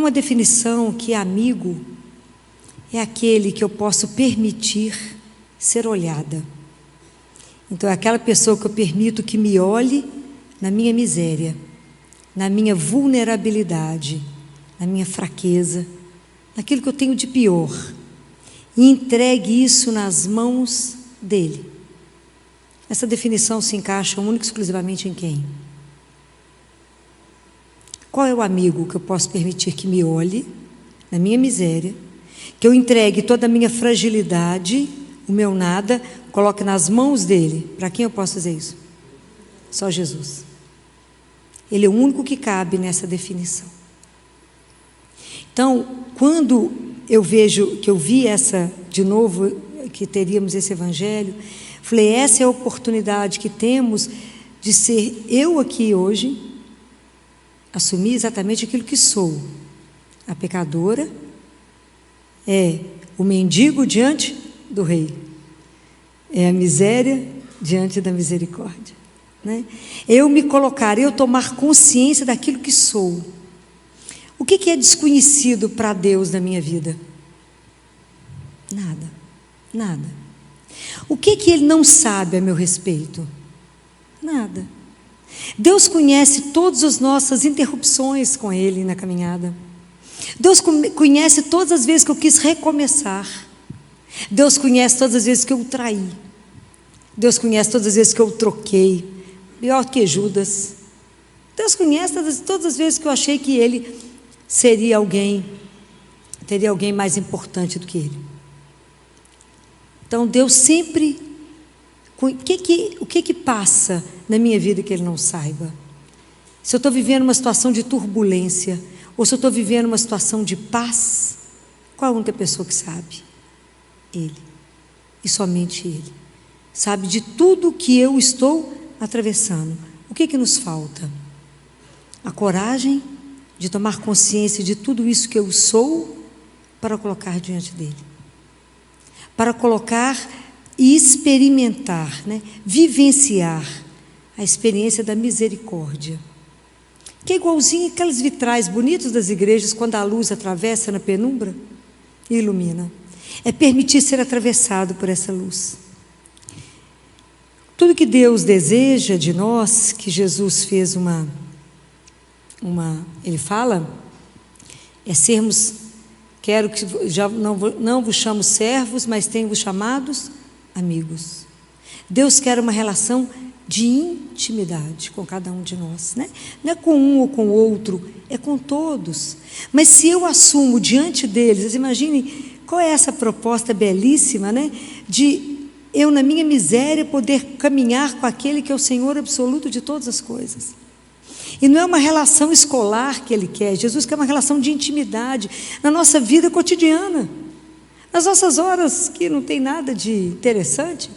uma definição que amigo é aquele que eu posso permitir ser olhada. Então é aquela pessoa que eu permito que me olhe na minha miséria, na minha vulnerabilidade, na minha fraqueza, naquilo que eu tenho de pior, e entregue isso nas mãos dele. Essa definição se encaixa única e exclusivamente em quem? Qual é o amigo que eu posso permitir que me olhe na minha miséria, que eu entregue toda a minha fragilidade, o meu nada, coloque nas mãos dele? Para quem eu posso fazer isso? Só Jesus. Ele é o único que cabe nessa definição. Então, quando eu vejo, que eu vi essa, de novo, que teríamos esse evangelho, falei, essa é a oportunidade que temos de ser eu aqui hoje, assumir exatamente aquilo que sou, a pecadora, o mendigo diante do rei, é a miséria diante da misericórdia, né? Eu me colocar, eu tomar consciência daquilo que sou. O que é desconhecido para Deus na minha vida? Nada, nada. O que Ele não sabe a meu respeito? Nada. Deus conhece todas as nossas interrupções com Ele na caminhada. Deus conhece todas as vezes que eu quis recomeçar. Deus conhece todas as vezes que eu traí. Deus conhece todas as vezes que eu troquei, pior que Judas. Deus conhece todas as vezes que eu achei que Ele seria alguém, teria alguém mais importante do que Ele. Então Deus sempre, o que passa na minha vida que Ele não saiba? Se eu estou vivendo uma situação de turbulência, ou se eu estou vivendo uma situação de paz, qual a única pessoa que sabe? Ele, e somente Ele, sabe de tudo que eu estou atravessando. O que nos falta? A coragem de tomar consciência de tudo isso que eu sou, para colocar diante dele, para colocar e experimentar, né? Vivenciar a experiência da misericórdia, que é igualzinho aquelas vitrais bonitas das igrejas, quando a luz atravessa na penumbra e ilumina. É permitir ser atravessado por essa luz. Tudo que Deus deseja de nós, que Jesus fez Ele fala, é sermos, quero que já não vos chamo servos, mas tenho-vos chamados amigos. Deus quer uma relação de intimidade com cada um de nós, né? Não é com um ou com o outro, é com todos. Mas se eu assumo diante deles, vocês imaginem qual é essa proposta belíssima, né? De eu, na minha miséria, poder caminhar com aquele que é o Senhor absoluto de todas as coisas. E não é uma relação escolar que Ele quer. Jesus quer uma relação de intimidade na nossa vida cotidiana, nas nossas horas que não tem nada de interessante,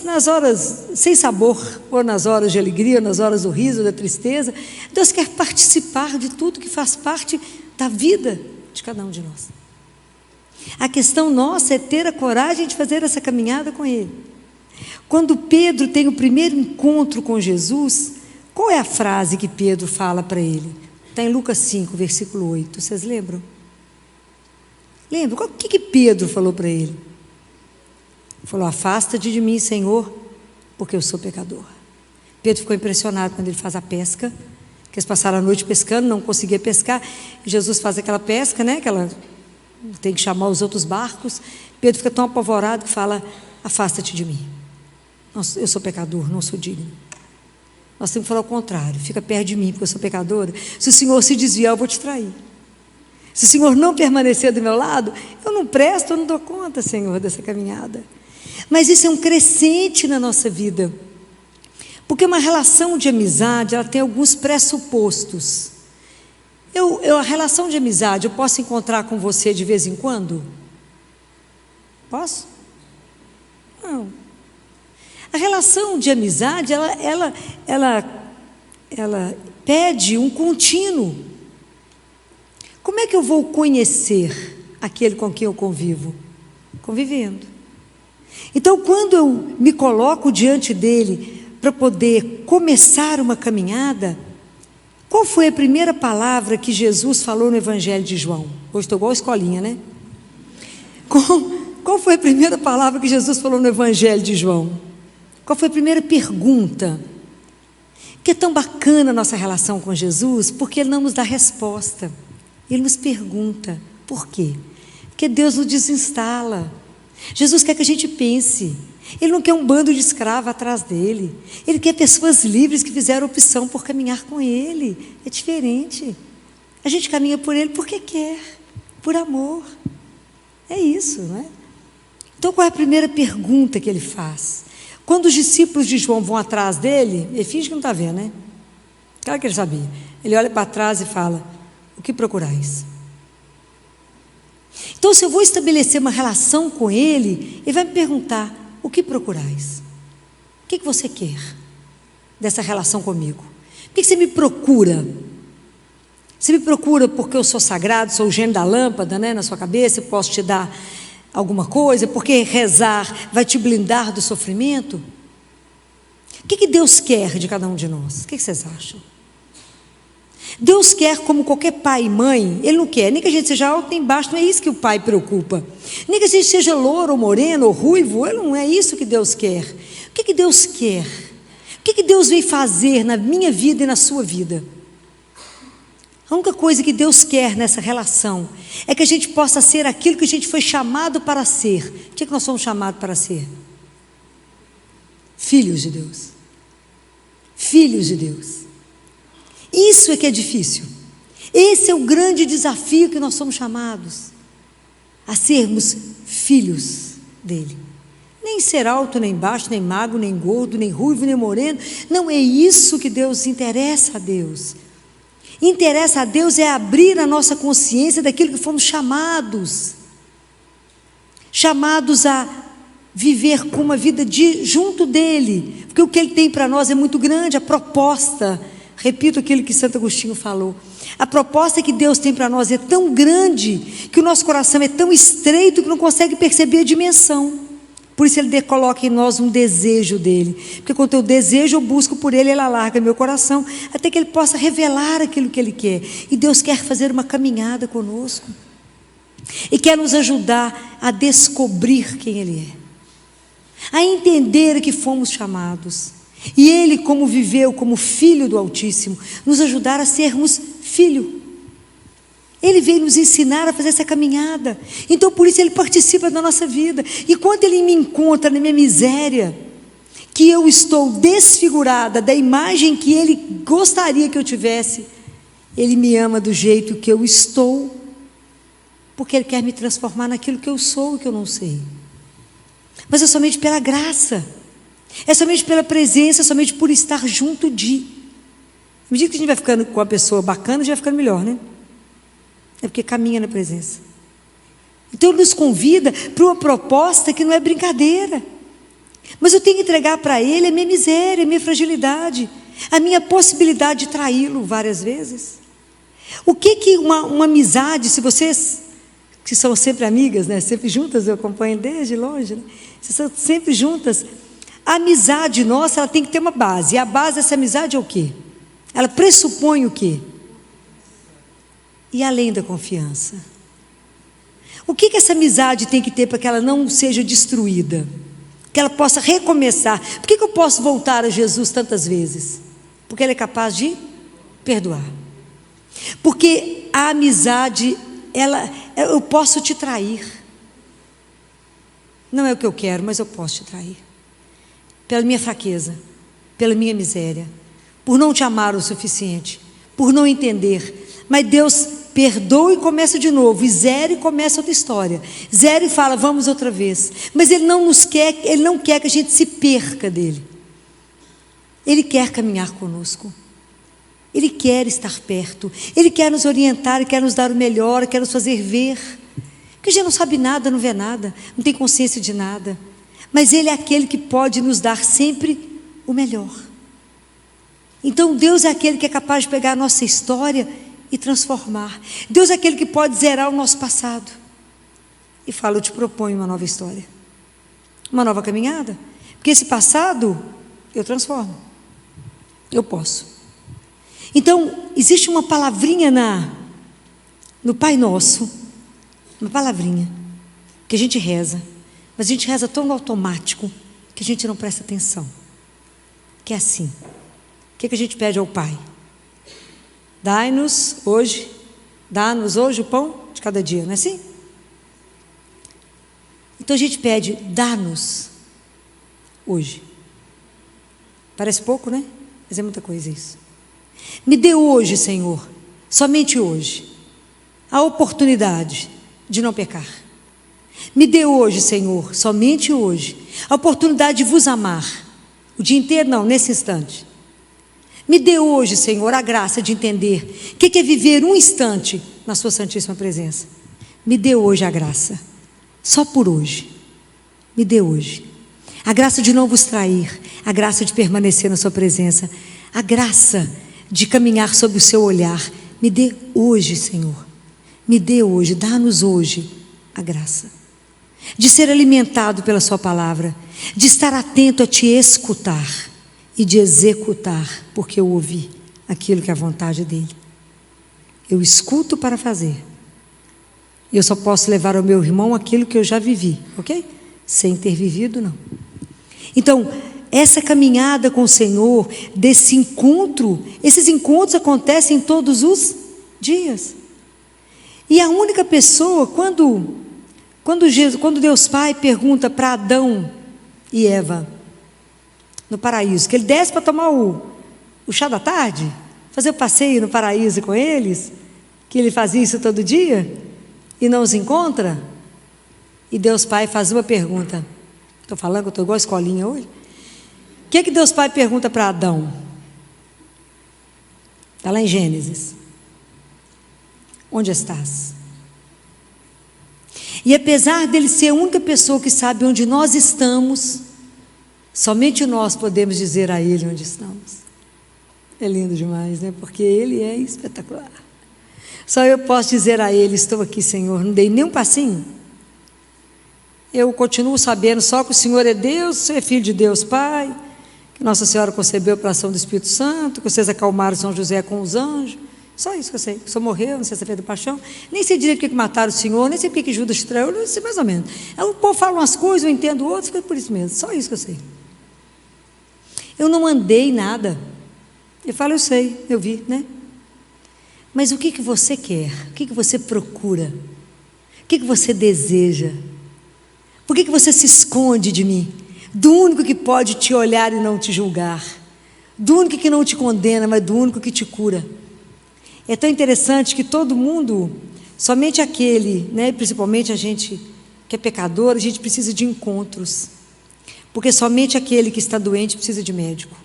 nas horas sem sabor, ou nas horas de alegria, ou nas horas do riso, da tristeza. Deus quer participar de tudo que faz parte da vida de cada um de nós. A questão nossa é ter a coragem de fazer essa caminhada com Ele. Quando Pedro tem o primeiro encontro com Jesus, qual é a frase que Pedro fala para ele? Está em Lucas 5, versículo 8. Vocês lembram? Lembram? O que Pedro falou para ele? Falou, afasta-te de mim, Senhor, porque eu sou pecador. Pedro ficou impressionado quando ele faz a pesca, que eles passaram a noite pescando, não conseguia pescar, e Jesus faz aquela pesca, né? Tem que chamar os outros barcos. Pedro fica tão apavorado que fala, afasta-te de mim. Eu sou pecador, não sou digno. Nós temos que falar o contrário, fica perto de mim, porque eu sou pecadora. Se o Senhor se desviar, eu vou te trair. Se o Senhor não permanecer do meu lado, eu não presto, eu não dou conta, Senhor, dessa caminhada. Mas isso é um crescente na nossa vida, porque uma relação de amizade, ela tem alguns pressupostos. A relação de amizade, eu posso encontrar com você de vez em quando? Posso? Não. A relação de amizade, ela pede um contínuo. Como é que eu vou conhecer aquele com quem eu convivo? Convivendo. Então, quando eu me coloco diante dele para poder começar uma caminhada, Qual foi a primeira palavra que Jesus falou no Evangelho de João? Hoje estou igual a escolinha, né? Qual foi a primeira palavra que Jesus falou no Evangelho de João? Qual foi a primeira pergunta? Que é tão bacana a nossa relação com Jesus, porque Ele não nos dá resposta. Ele nos pergunta. Por quê? Porque Deus nos desinstala. Jesus quer que a gente pense. Ele não quer um bando de escravos atrás dele. Ele quer pessoas livres que fizeram opção por caminhar com Ele. É diferente. A gente caminha por Ele porque quer, por amor. É isso, não é? Então, qual é a primeira pergunta que Ele faz? Quando os discípulos de João vão atrás dele, ele finge que não está vendo, né? Claro que ele sabia. Ele olha para trás e fala: o que procurais? Então, se eu vou estabelecer uma relação com ele, ele vai me perguntar: o que procurais? O que você quer dessa relação comigo? Por que você me procura? Você me procura porque eu sou sagrado, sou o gênio da lâmpada, né, na sua cabeça, eu posso te dar alguma coisa, porque rezar vai te blindar do sofrimento? O que Deus quer de cada um de nós? O que vocês acham? Deus quer, como qualquer pai e mãe, Ele não quer nem que a gente seja alto nem baixo, não é isso que o pai preocupa, nem que a gente seja louro ou moreno ou ruivo, não é isso que Deus quer. O que Deus quer? O que Deus veio fazer na minha vida e na sua vida? A única coisa que Deus quer nessa relação é que a gente possa ser aquilo que a gente foi chamado para ser. O que nós somos chamados para ser? Filhos de Deus. Filhos de Deus. Isso é que é difícil. Esse é o grande desafio que nós somos chamados a sermos filhos dele. Nem ser alto, nem baixo, nem magro, nem gordo, nem ruivo, nem moreno. Não é isso que Deus interessa a Deus. Interessa a Deus é abrir a nossa consciência daquilo que fomos chamados a viver com uma vida junto dele, porque o que Ele tem para nós é muito grande. A proposta, repito aquilo que Santo Agostinho falou, a proposta que Deus tem para nós é tão grande, que o nosso coração é tão estreito que não consegue perceber a dimensão. Por isso Ele coloca em nós um desejo dEle, porque quando eu desejo, eu busco por Ele, Ele alarga meu coração, até que Ele possa revelar aquilo que Ele quer. E Deus quer fazer uma caminhada conosco, e quer nos ajudar a descobrir quem Ele é, a entender que fomos chamados, e Ele, como viveu como Filho do Altíssimo, nos ajudar a sermos filho. Ele veio nos ensinar a fazer essa caminhada. Então por isso Ele participa da nossa vida. E quando Ele me encontra na minha miséria, que eu estou desfigurada da imagem que Ele gostaria que eu tivesse, Ele me ama do jeito que eu estou, porque Ele quer me transformar naquilo que eu sou e que eu não sei. Mas é somente pela graça, é somente pela presença, é somente por estar junto de. À medida que a gente vai ficando com uma pessoa bacana, a gente vai ficando melhor, né? É porque caminha na presença. Então Ele nos convida para uma proposta que não é brincadeira. Mas eu tenho que entregar para Ele a minha miséria, a minha fragilidade, a minha possibilidade de traí-lo várias vezes. O que uma amizade, se vocês, que são sempre amigas, né, sempre juntas, eu acompanho desde longe, né, vocês são sempre juntas, a amizade nossa, ela tem que ter uma base. E a base dessa amizade é o quê? Ela pressupõe o quê? E além da confiança, o que essa amizade tem que ter para que ela não seja destruída? Que ela possa recomeçar. Por que eu posso voltar a Jesus tantas vezes? Porque Ele é capaz de perdoar. Porque a amizade, eu posso te trair. Não é o que eu quero, mas eu posso te trair. Pela minha fraqueza, pela minha miséria, por não te amar o suficiente, por não entender. Mas Deus perdoa e começa de novo, e zero e começa outra história, zero e fala, vamos outra vez. Mas Ele não quer que a gente se perca dEle. Ele quer caminhar conosco, Ele quer estar perto, Ele quer nos orientar, Ele quer nos dar o melhor, quer nos fazer ver, porque a gente não sabe nada, não vê nada, não tem consciência de nada, mas Ele é aquele que pode nos dar sempre o melhor. Então Deus é aquele que é capaz de pegar a nossa história e transformar. Deus é aquele que pode zerar o nosso passado e fala, eu te proponho uma nova história, uma nova caminhada, porque esse passado eu transformo, eu posso. Então, existe uma palavrinha no Pai Nosso, uma palavrinha, que a gente reza, mas a gente reza tão no automático, que a gente não presta atenção. Que é assim, o que a gente pede ao Pai? Dá-nos hoje o pão de cada dia, não é assim? Então a gente pede, dá-nos hoje. Parece pouco, né? Mas é muita coisa isso. Me dê hoje, Senhor, somente hoje, a oportunidade de não pecar. Me dê hoje, Senhor, somente hoje, a oportunidade de vos amar. O dia inteiro não, nesse instante. Me dê hoje, Senhor, a graça de entender o que é viver um instante na sua santíssima presença. Me dê hoje a graça, só por hoje. Me dê hoje a graça de não vos trair, a graça de permanecer na sua presença, a graça de caminhar sob o seu olhar. Me dê hoje, Senhor. Me dê hoje, dá-nos hoje a graça de ser alimentado pela sua palavra, de estar atento a te escutar e de executar, porque eu ouvi aquilo que é a vontade dele. Eu escuto para fazer. Eu só posso levar ao meu irmão aquilo que eu já vivi, ok? Sem ter vivido, não. Então, essa caminhada com o Senhor, desse encontro, esses encontros acontecem todos os dias. E a única pessoa, quando Deus Pai pergunta para Adão e Eva, no paraíso, que ele desce para tomar o chá da tarde, fazer o passeio no paraíso com eles, que ele fazia isso todo dia, e não os encontra, e Deus Pai faz uma pergunta. Estou falando que eu estou igual a escolinha hoje. O que Deus Pai pergunta para Adão? Está lá em Gênesis. Onde estás? E apesar dele ser a única pessoa que sabe onde nós estamos, somente nós podemos dizer a ele onde estamos. É lindo demais, né? Porque ele é espetacular. Só eu posso dizer a ele, estou aqui, Senhor. Não dei nem um passinho. Eu continuo sabendo só que o Senhor é Deus, você é filho de Deus Pai, que Nossa Senhora concebeu pela ação do Espírito Santo, que vocês acalmaram São José com os anjos. Só isso que eu sei. O Senhor morreu na sexta-feira do Paixão. Nem sei direito porque mataram o Senhor, nem sei porque Judas traiu, não sei mais ou menos. O povo fala umas coisas, eu entendo outras, fica por isso mesmo. Só isso que eu sei. Eu não andei nada. Ele fala, eu sei, eu vi, né? Mas o que você quer? O que você procura? O que você deseja? Por que você se esconde de mim? Do único que pode te olhar e não te julgar. Do único que não te condena, mas do único que te cura. É tão interessante que todo mundo, somente aquele, né, principalmente a gente que é pecador, a gente precisa de encontros. Porque somente aquele que está doente precisa de médico.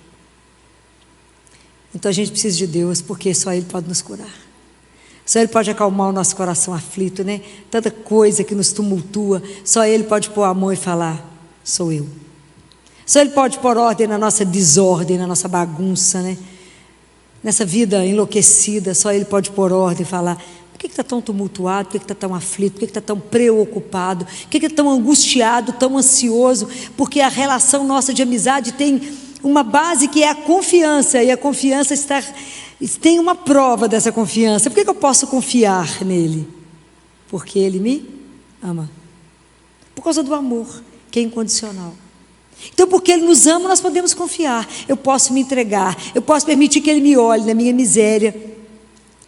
Então a gente precisa de Deus, porque só Ele pode nos curar. Só Ele pode acalmar o nosso coração aflito, né? Tanta coisa que nos tumultua, só Ele pode pôr a mão e falar, sou eu. Só Ele pode pôr ordem na nossa desordem, na nossa bagunça, né? Nessa vida enlouquecida, só Ele pode pôr ordem e falar, por que está tão tumultuado, por que está tão aflito, por que está tão preocupado, por que está tão angustiado, tão ansioso? Porque a relação nossa de amizade tem uma base que é a confiança, e a confiança tem uma prova dessa confiança. Por que eu posso confiar nele? Porque Ele me ama. Por causa do amor, que é incondicional. Então, porque Ele nos ama, nós podemos confiar. Eu posso me entregar, eu posso permitir que Ele me olhe na minha miséria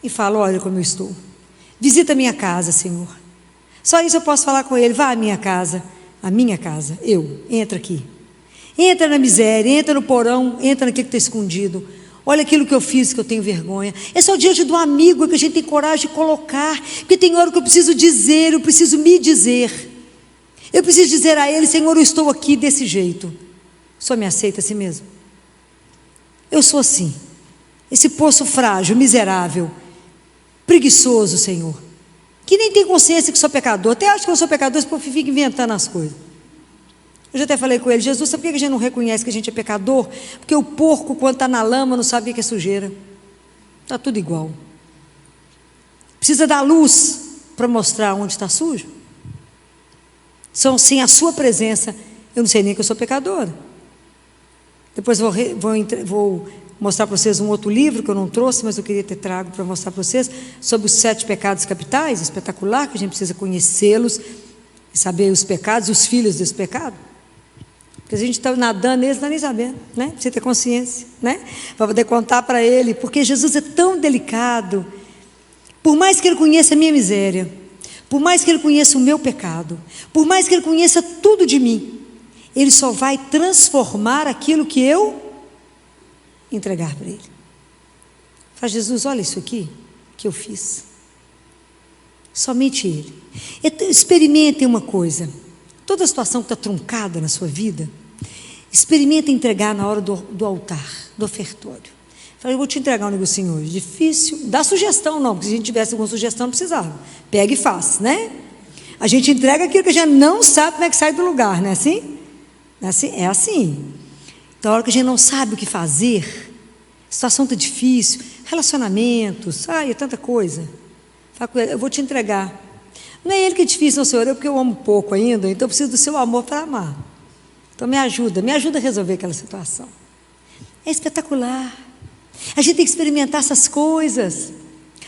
e fale, olha como eu estou. Visita a minha casa, Senhor. Só isso eu posso falar com Ele, vá à minha casa, entra aqui. Entra na miséria, entra no porão, entra naquilo que está escondido. Olha aquilo que eu fiz, que eu tenho vergonha. É só diante do amigo que a gente tem coragem de colocar, porque tem hora que eu preciso dizer, eu preciso me dizer. Eu preciso dizer a Ele, Senhor, eu estou aqui desse jeito. O Senhor me aceita assim mesmo? Eu sou assim, esse poço frágil, miserável, preguiçoso, Senhor, que nem tem consciência que sou pecador. Até acho que eu sou pecador, esse povo fica inventando as coisas. Eu já até falei com ele, Jesus, sabe por que a gente não reconhece que a gente é pecador? Porque o porco, quando está na lama, não sabe o que é sujeira. Está tudo igual. Precisa dar luz para mostrar onde está sujo. Sem a sua presença, eu não sei nem que eu sou pecadora. Depois vou mostrar para vocês um outro livro que eu não trouxe, mas eu queria ter trago para mostrar para vocês, sobre os 7 pecados capitais, espetacular, que a gente precisa conhecê-los e saber os pecados, os filhos desse pecado. Porque a gente está nadando neles, não está nem sabendo, né? Precisa ter consciência, né? Para poder contar para ele, porque Jesus é tão delicado. Por mais que ele conheça a minha miséria, por mais que ele conheça o meu pecado, por mais que ele conheça tudo de mim, ele só vai transformar aquilo que eu entregar para ele. Fala, Jesus, olha isso aqui que eu fiz. Somente ele. Experimentem uma coisa. Toda situação que está truncada na sua vida, experimentem entregar na hora do altar, do ofertório. Fala, eu vou te entregar um negocinho hoje. Difícil. Dá sugestão não, porque se a gente tivesse alguma sugestão, não precisava. Pega e faz, né? A gente entrega aquilo que a gente não sabe como é que sai do lugar, não é assim? Não é assim? É assim. Então, a hora que a gente não sabe o que fazer, a situação está difícil, relacionamentos, é tanta coisa. Fala com ele, eu vou te entregar. Não é ele que é difícil, não, Senhor, porque eu amo pouco ainda, então eu preciso do seu amor para amar. Então me ajuda a resolver aquela situação. É espetacular. A gente tem que experimentar essas coisas,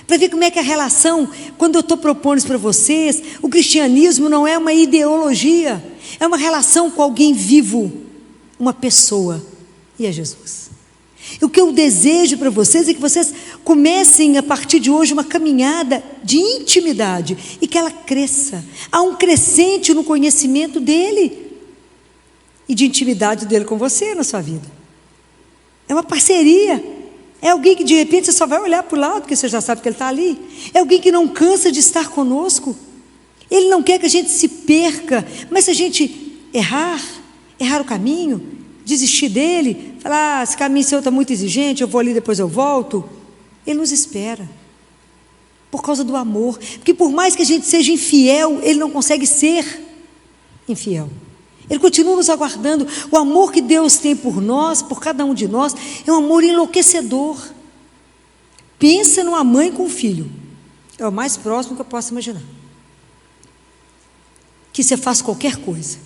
para ver como é que é a relação, quando eu estou propondo isso para vocês, o cristianismo não é uma ideologia, é uma relação com alguém vivo, uma pessoa, e é Jesus. E o que eu desejo para vocês é que vocês comecem a partir de hoje uma caminhada de intimidade e que ela cresça. Há um crescente no conhecimento dele e de intimidade dele com você na sua vida. É uma parceria. É alguém que de repente você só vai olhar para o lado, porque você já sabe que ele está ali. É alguém que não cansa de estar conosco. Ele não quer que a gente se perca, mas se a gente errar o caminho, desistir dele, falar, esse caminho seu está muito exigente, eu vou ali, depois eu volto. Ele nos espera, por causa do amor, porque por mais que a gente seja infiel, ele não consegue ser infiel. Ele continua nos aguardando. O amor que Deus tem por nós, por cada um de nós, é um amor enlouquecedor. Pensa numa mãe com um filho, é o mais próximo que eu posso imaginar. Que você faz qualquer coisa.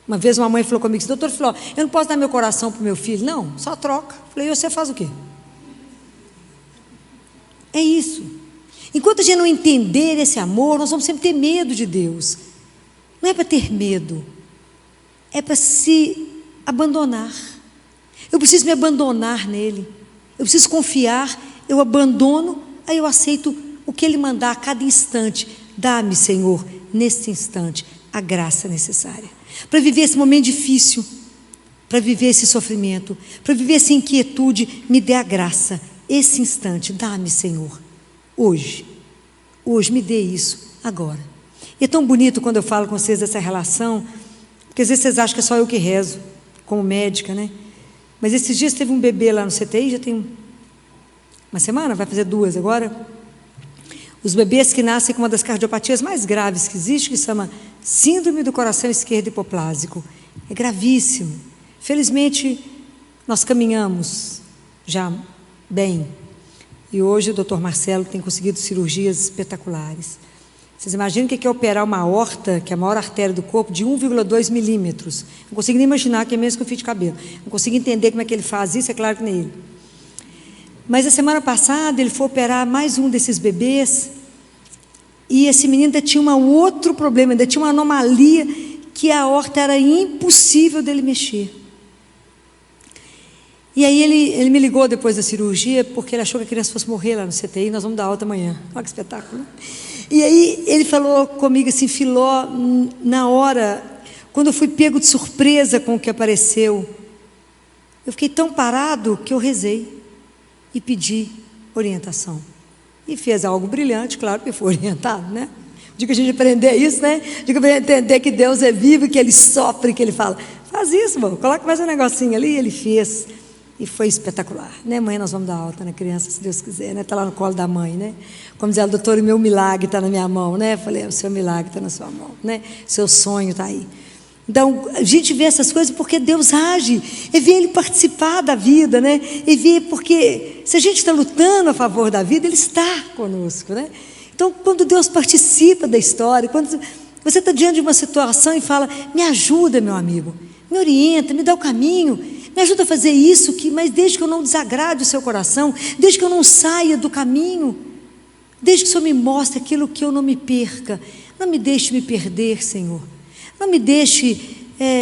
Uma vez uma mãe falou comigo, doutor, falou, eu não posso dar meu coração para o meu filho. Não, só troca. Falei, e você faz o quê? É isso. Enquanto a gente não entender esse amor, nós vamos sempre ter medo de Deus. Não é para ter medo, é para se abandonar. Eu preciso me abandonar nele, eu preciso confiar, eu abandono, aí eu aceito o que ele mandar a cada instante. Dá-me, Senhor, neste instante, a graça necessária para viver esse momento difícil, para viver esse sofrimento, para viver essa inquietude. Me dê a graça, esse instante, dá-me, Senhor, hoje me dê isso, agora. E é tão bonito quando eu falo com vocês dessa relação, porque às vezes vocês acham que é só eu que rezo, como médica, né? Mas esses dias teve um bebê lá no CTI, já tem uma semana, vai fazer 2 agora. Os bebês que nascem com uma das cardiopatias mais graves que existe, que se chama síndrome do coração esquerdo hipoplásico. É gravíssimo. Felizmente, nós caminhamos já bem. E hoje o doutor Marcelo tem conseguido cirurgias espetaculares. Vocês imaginam o que é operar uma aorta, que é a maior artéria do corpo, de 1,2 milímetros. Não consigo nem imaginar que é mesmo com fio de cabelo. Não consigo entender como é que ele faz isso, é claro que nem ele. Mas a semana passada ele foi operar mais um desses bebês, e esse menino ainda tinha um outro problema, ainda tinha uma anomalia, que a aorta era impossível dele mexer. E aí ele me ligou depois da cirurgia, porque ele achou que a criança fosse morrer lá no CTI, nós vamos dar alta amanhã. Olha que espetáculo, né? E aí ele falou comigo assim, Filó, na hora, quando eu fui pego de surpresa com o que apareceu, eu fiquei tão parado que eu rezei e pedi orientação. E fez algo brilhante, claro, porque foi orientado, né? Diga a gente aprender isso, né? Diga para entender que Deus é vivo, que Ele sofre, que Ele fala, faz isso, irmão, coloca mais um negocinho ali, e ele fez. E foi espetacular, né? Amanhã nós vamos dar alta na criança, se Deus quiser, né? Está lá no colo da mãe, né? Como diz ela, doutor, o meu milagre está na minha mão, né? Eu falei, o seu milagre está na sua mão, né? Seu sonho está aí. Então, a gente vê essas coisas porque Deus age, e vê Ele participar da vida, né? E vê porque, se a gente está lutando a favor da vida, Ele está conosco, né? Então, quando Deus participa da história, quando você está diante de uma situação e fala, me ajuda, meu amigo, me orienta, me dá o caminho, Me ajuda a fazer isso, mas desde que eu não desagrade o seu coração, desde que eu não saia do caminho, desde que o Senhor me mostre aquilo que eu não me perca. Não me deixe me perder, Senhor. Não me deixe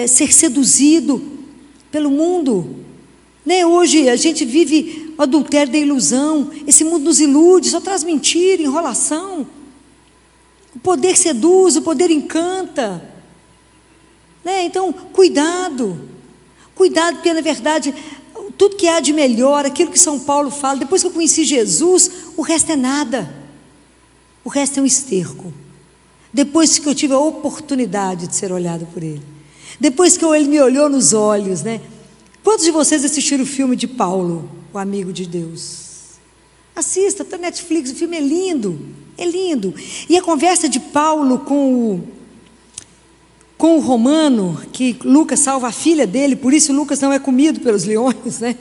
ser seduzido pelo mundo. Né? Hoje a gente vive o adultério da ilusão. Esse mundo nos ilude, só traz mentira, enrolação. O poder seduz, o poder encanta. Né? Então, cuidado, porque na verdade, tudo que há de melhor, aquilo que São Paulo fala, depois que eu conheci Jesus, o resto é nada, o resto é um esterco. Depois que eu tive a oportunidade de ser olhado por Ele, depois que Ele me olhou nos olhos, né? Quantos de vocês assistiram o filme de Paulo, o amigo de Deus? Assista, está na Netflix, o filme é lindo, e a conversa de Paulo com o romano, que Lucas salva a filha dele, por isso Lucas não é comido pelos leões, né?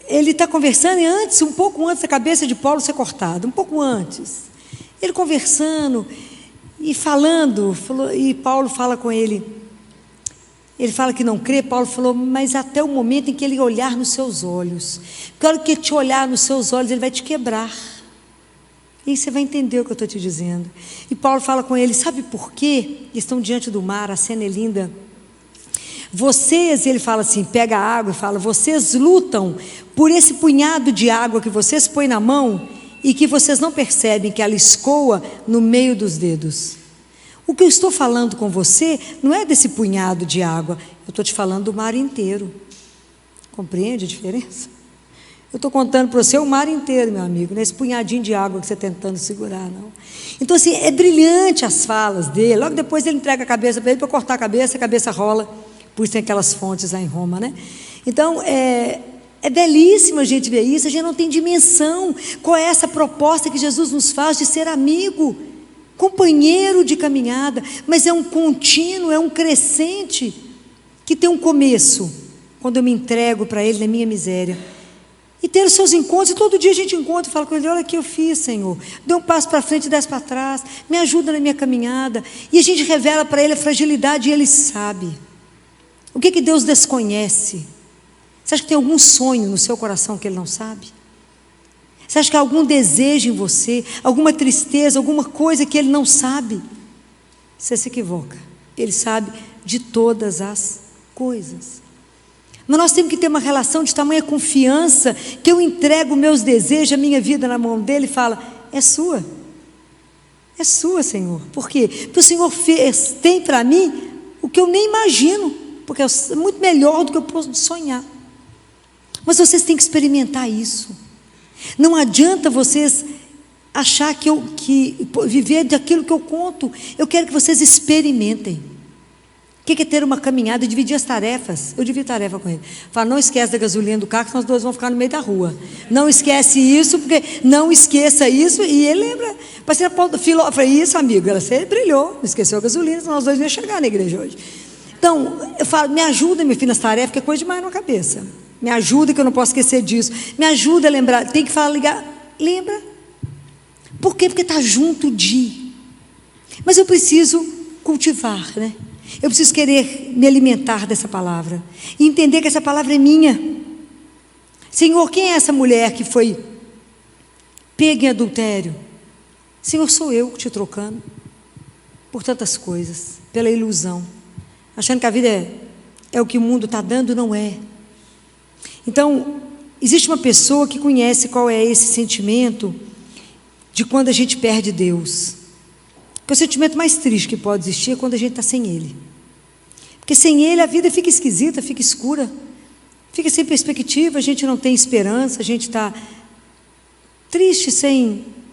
Ele está conversando, e um pouco antes da cabeça de Paulo ser cortada, um pouco antes, ele conversando e falando, e Paulo fala com ele, ele fala que não crê. Paulo falou, mas até o momento em que ele olhar nos seus olhos, porque a hora que ele te olhar nos seus olhos, ele vai te quebrar, e aí você vai entender o que eu estou te dizendo. E Paulo fala com ele, sabe por quê? Eles estão diante do mar, a cena é linda. Vocês, ele fala assim, pega a água e fala, vocês lutam por esse punhado de água que vocês põem na mão e que vocês não percebem que ela escoa no meio dos dedos. O que eu estou falando com você não é desse punhado de água, eu estou te falando do mar inteiro. Compreende a diferença? Eu estou contando para você o mar inteiro, meu amigo, não é esse punhadinho de água que você está tentando segurar, não. Então, assim, é brilhante as falas dele. Logo depois ele entrega a cabeça para ele, para cortar a cabeça rola. Por isso tem aquelas fontes lá em Roma, né? Então, é belíssimo a gente ver isso. A gente não tem dimensão qual é essa proposta que Jesus nos faz de ser amigo, companheiro de caminhada, mas é um contínuo, é um crescente, que tem um começo, quando eu me entrego para Ele na minha miséria, e ter os seus encontros. E todo dia a gente encontra e fala com Ele, olha o que eu fiz, Senhor, dê um passo para frente, 10 para trás, me ajuda na minha caminhada, e a gente revela para Ele a fragilidade, e Ele sabe. O que Deus desconhece? Você acha que tem algum sonho no seu coração que Ele não sabe? Você acha que há algum desejo em você, alguma tristeza, alguma coisa que Ele não sabe? Você se equivoca. Ele sabe de todas as coisas. Mas nós temos que ter uma relação de tamanha confiança, que eu entrego meus desejos, a minha vida na mão dEle e falo, é sua, Senhor. Por quê? Porque o Senhor tem para mim o que eu nem imagino, porque é muito melhor do que eu posso sonhar. Mas vocês têm que experimentar isso. Não adianta vocês achar que viver daquilo que eu conto. Eu quero que vocês experimentem. O que é ter uma caminhada e dividir as tarefas? Eu divido tarefa com ele. Fala, não esquece da gasolina do carro, senão nós dois vamos ficar no meio da rua. Não esquece isso, porque não esqueça isso. E ele lembra. Pastor Paulo, eu falei, isso, amigo, você brilhou, não esqueceu a gasolina, senão nós dois não íamos chegar na igreja hoje. Então, eu falo, me ajuda, meu filho, nas tarefas, que é coisa demais na cabeça. Me ajuda, que eu não posso esquecer disso. Me ajuda a lembrar. Tem que falar, ligar. Lembra? Por quê? Porque está junto de. Mas eu preciso cultivar, né? Eu preciso querer me alimentar dessa palavra. E entender que essa palavra é minha. Senhor, quem é essa mulher que foi pega em adultério? Senhor, sou eu te trocando por tantas coisas, pela ilusão, achando que a vida é o que o mundo está dando. Não é. Então, existe uma pessoa que conhece qual é esse sentimento de quando a gente perde Deus. Porque o sentimento mais triste que pode existir é quando a gente está sem Ele. Porque sem Ele a vida fica esquisita, fica escura, fica sem perspectiva, a gente não tem esperança, a gente está triste,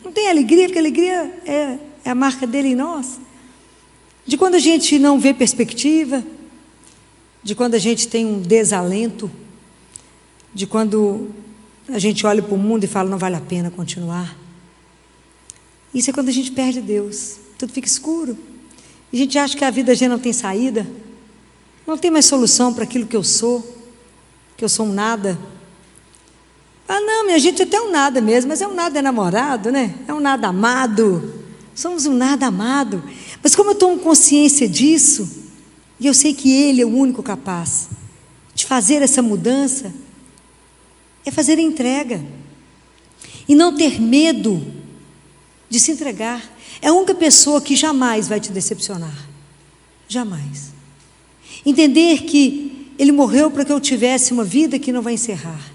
não tem alegria, porque a alegria é a marca dele em nós. De quando a gente não vê perspectiva, de quando a gente tem um desalento, de quando a gente olha para o mundo e fala, não vale a pena continuar. Isso é quando a gente perde Deus, tudo fica escuro, e a gente acha que a vida já não tem saída, não tem mais solução para aquilo que eu sou um nada. Ah não, minha gente, até um nada mesmo, mas é um nada namorado, né? É um nada amado, somos um nada amado. Mas como eu tomo consciência disso, e eu sei que Ele é o único capaz fazer essa mudança é fazer a entrega. E não ter medo de se entregar. É a única pessoa que jamais vai te decepcionar. Jamais. Entender que Ele morreu para que eu tivesse uma vida que não vai encerrar.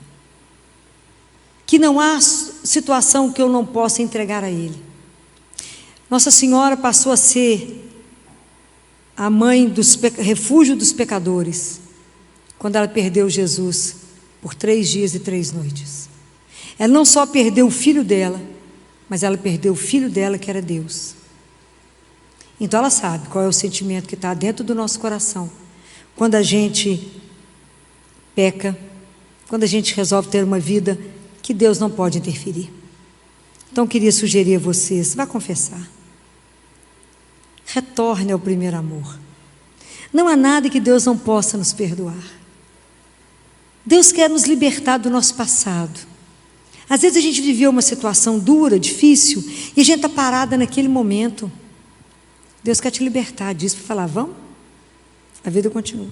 Que não há situação que eu não possa entregar a Ele. Nossa Senhora passou a ser a mãe refúgio dos pecadores, quando ela perdeu Jesus por 3 dias e 3 noites. Ela não só perdeu o filho dela, mas ela perdeu o filho dela, que era Deus. Então ela sabe qual é o sentimento que está dentro do nosso coração, quando a gente peca, quando a gente resolve ter uma vida que Deus não pode interferir. Então eu queria sugerir a vocês, vá confessar. Retorne ao primeiro amor. Não há nada que Deus não possa nos perdoar. Deus quer nos libertar do nosso passado. Às vezes a gente viveu uma situação dura, difícil, e a gente está parada naquele momento. Deus quer te libertar disso, para falar, vamos? A vida continua.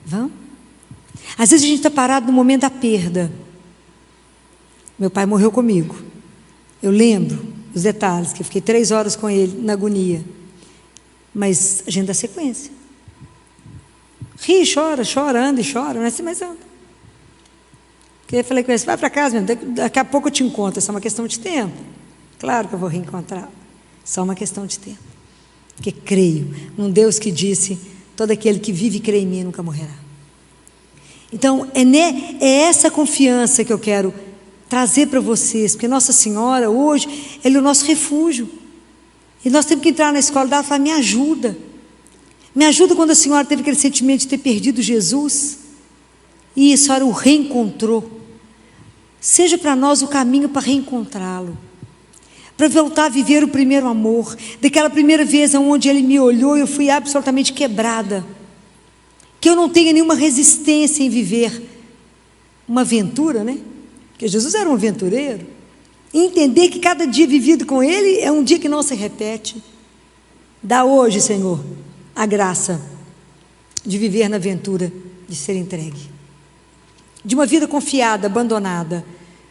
Vamos? Às vezes a gente está parado no momento da perda. Meu pai morreu comigo. Eu lembro os detalhes, que eu fiquei 3 horas com ele, na agonia. Mas a gente dá sequência. Ri, chora, anda e chora, não é assim, mas anda. Porque eu falei com ele, vai para casa, daqui a pouco eu te encontro, é só uma questão de tempo. Claro que eu vou reencontrar, só uma questão de tempo. Porque creio num Deus que disse, todo aquele que vive e crê em mim nunca morrerá. Então, é essa confiança que eu quero trazer para vocês, porque Nossa Senhora hoje, Ela é o nosso refúgio. E nós temos que entrar na escola dela e falar, me ajuda. Me ajuda quando a Senhora teve aquele sentimento de ter perdido Jesus. E a Senhora o reencontrou. Seja para nós o caminho para reencontrá-lo. Para voltar a viver o primeiro amor. Daquela primeira vez onde Ele me olhou e eu fui absolutamente quebrada. Que eu não tenha nenhuma resistência em viver uma aventura, né? Porque Jesus era um aventureiro. E entender que cada dia vivido com Ele é um dia que não se repete. Dá hoje, Senhor, a graça de viver na aventura, de ser entregue. De uma vida confiada, abandonada.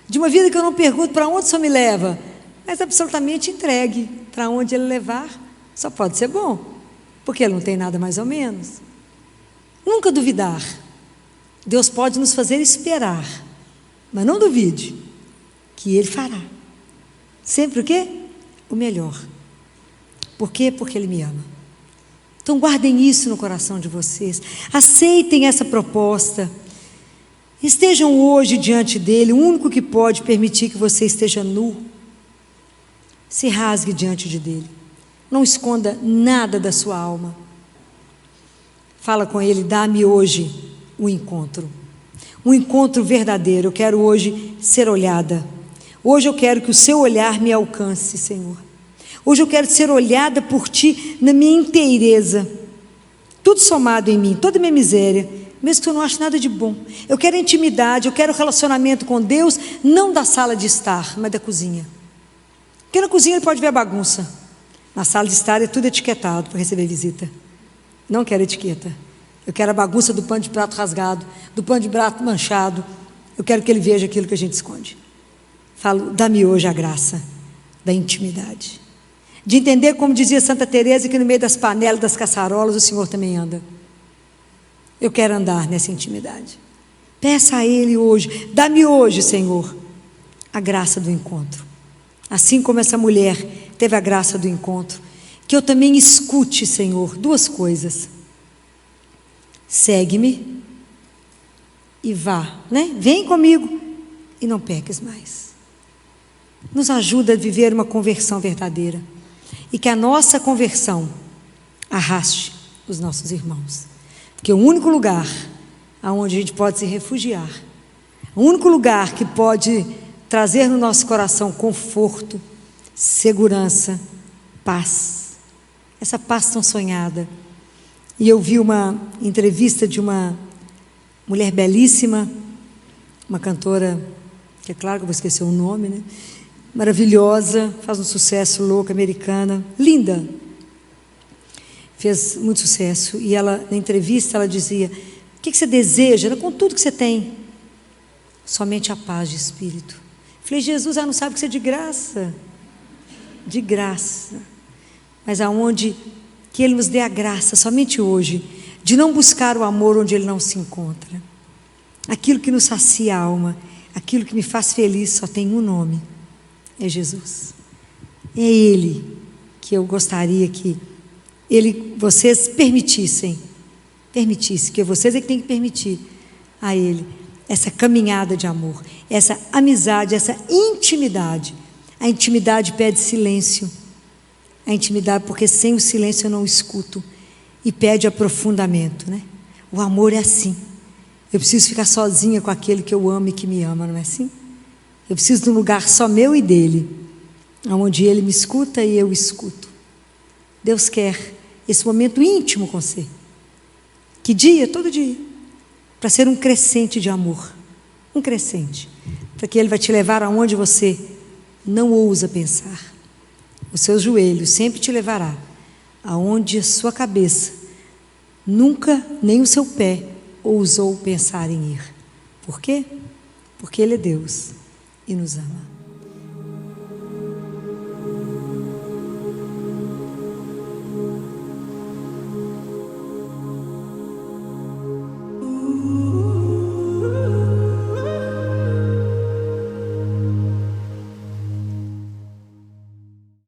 De uma vida que eu não pergunto para onde o Senhor me leva, mas absolutamente entregue. Para onde Ele levar, só pode ser bom, porque Ele não tem nada mais ou menos. Nunca duvidar. Deus pode nos fazer esperar, mas não duvide que Ele fará. Sempre o quê? O melhor. Por quê? Porque Ele me ama. Então guardem isso no coração de vocês. Aceitem essa proposta. Estejam hoje diante dEle, o único que pode permitir que você esteja nu. Se rasgue diante dEle. Não esconda nada da sua alma. Fala com Ele, dá-me hoje um encontro verdadeiro. Eu quero hoje ser olhada. Hoje eu quero que o seu olhar me alcance, Senhor. Hoje eu quero ser olhada por Ti na minha inteireza. Tudo somado em mim, toda a minha miséria, mesmo que eu não ache nada de bom. Eu quero intimidade, eu quero relacionamento com Deus, não da sala de estar, mas da cozinha. Porque na cozinha Ele pode ver a bagunça. Na sala de estar é tudo etiquetado para receber visita. Não quero etiqueta. Eu quero a bagunça do pano de prato rasgado, do pano de prato manchado. Eu quero que Ele veja aquilo que a gente esconde. Falo, dá-me hoje a graça da intimidade. De entender, como dizia Santa Teresa, que no meio das panelas, das caçarolas, o Senhor também anda. Eu quero andar nessa intimidade. Peça a Ele hoje, dá-me hoje, Senhor, a graça do encontro. Assim como essa mulher teve a graça do encontro, que eu também escute, Senhor, 2 coisas. Segue-me e vá, né? Vem comigo e não peques mais. Nos ajuda a viver uma conversão verdadeira e que a nossa conversão arraste os nossos irmãos. Porque o único lugar onde a gente pode se refugiar, o único lugar que pode trazer no nosso coração conforto, segurança, paz, essa paz tão sonhada. E eu vi uma entrevista de uma mulher belíssima, uma cantora, que é claro que eu vou esquecer o nome, né? Maravilhosa, faz um sucesso, louca, americana, linda, fez muito sucesso. E ela, na entrevista, ela dizia, O que você deseja? Com tudo que você tem. Somente a paz de espírito. Falei, Jesus, não sabe que isso é de graça. De graça. Mas aonde que Ele nos dê a graça, somente hoje, de não buscar o amor onde Ele não se encontra. Aquilo que nos sacia a alma, aquilo que me faz feliz, só tem um nome, é Jesus. É Ele que eu gostaria que vocês permitissem, que vocês é que tem que permitir a Ele essa caminhada de amor, essa amizade, essa intimidade. A intimidade pede silêncio, a intimidade, porque sem o silêncio eu não escuto, e pede aprofundamento, né? O amor é assim. Eu preciso ficar sozinha com aquele que eu amo e que me ama, não é assim? Eu preciso de um lugar só meu e dele, onde ele me escuta e eu escuto. Deus quer esse momento íntimo com você. Que dia? Todo dia. Para ser um crescente de amor. Um crescente. Para que ele vai te levar aonde você não ousa pensar. O seu joelho sempre te levará aonde a sua cabeça nunca, nem o seu pé ousou pensar em ir. Por quê? Porque Ele é Deus e nos ama.